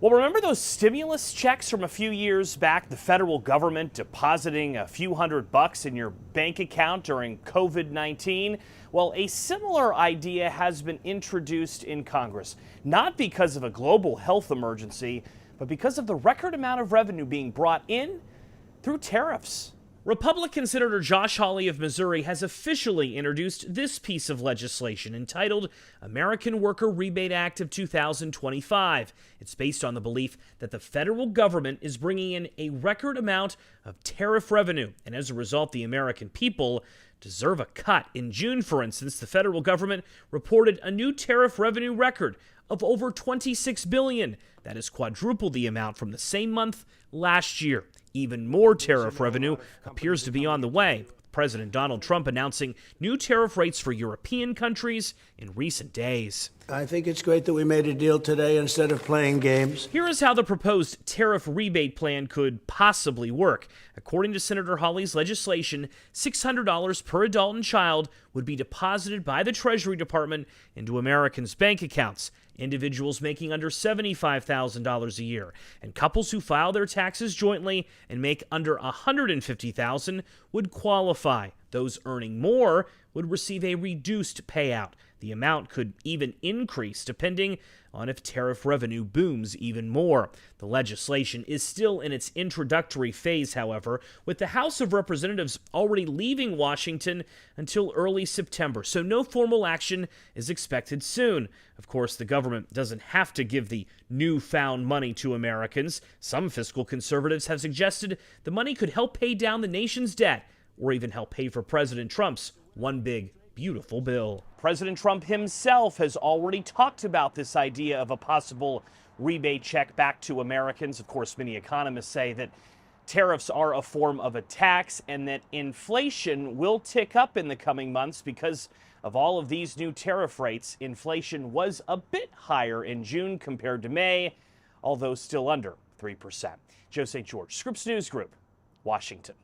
Well, remember those stimulus checks from a few years back? The federal government depositing a few $100 in your bank account during COVID-19? Well, a similar idea has been introduced in Congress, not because of a global health emergency, but because of the record amount of revenue being brought in through tariffs. Republican Senator Josh Hawley of Missouri has officially introduced this piece of legislation entitled American Worker Rebate Act of 2025. It's based on the belief that the federal government is bringing in a record amount of tariff revenue, and as a result, the American people deserve a cut. In June, for instance, the federal government reported a new tariff revenue record of over $26 billion. That is quadruple the amount from the same month last year. Even more tariff revenue appears to be on the way, with President Donald Trump announcing new tariff rates for European countries in recent days. I think it's great that we made a deal today instead of playing games. Here is how the proposed tariff rebate plan could possibly work. According to Senator Hawley's legislation, $600 per adult and child would be deposited by the Treasury Department into Americans' bank accounts. Individuals making under $75,000 a year and couples who file their taxes jointly and make under $150,000 would qualify. Those earning more would receive a reduced payout. The amount could even increase depending on if tariff revenue booms even more. The legislation is still in its introductory phase, however, with the House of Representatives already leaving Washington until early September, so no formal action is expected soon. Of course, the government doesn't have to give the newfound money to Americans. Some fiscal conservatives have suggested the money could help pay down the nation's debt, or even help pay for President Trump's one big, beautiful bill. President Trump himself has already talked about this idea of a possible rebate check back to Americans. Of course, many economists say that tariffs are a form of a tax and that inflation will tick up in the coming months because of all of these new tariff rates. Inflation was a bit higher in June compared to May, although still under 3%. Joe St. George, Scripps News Group, Washington.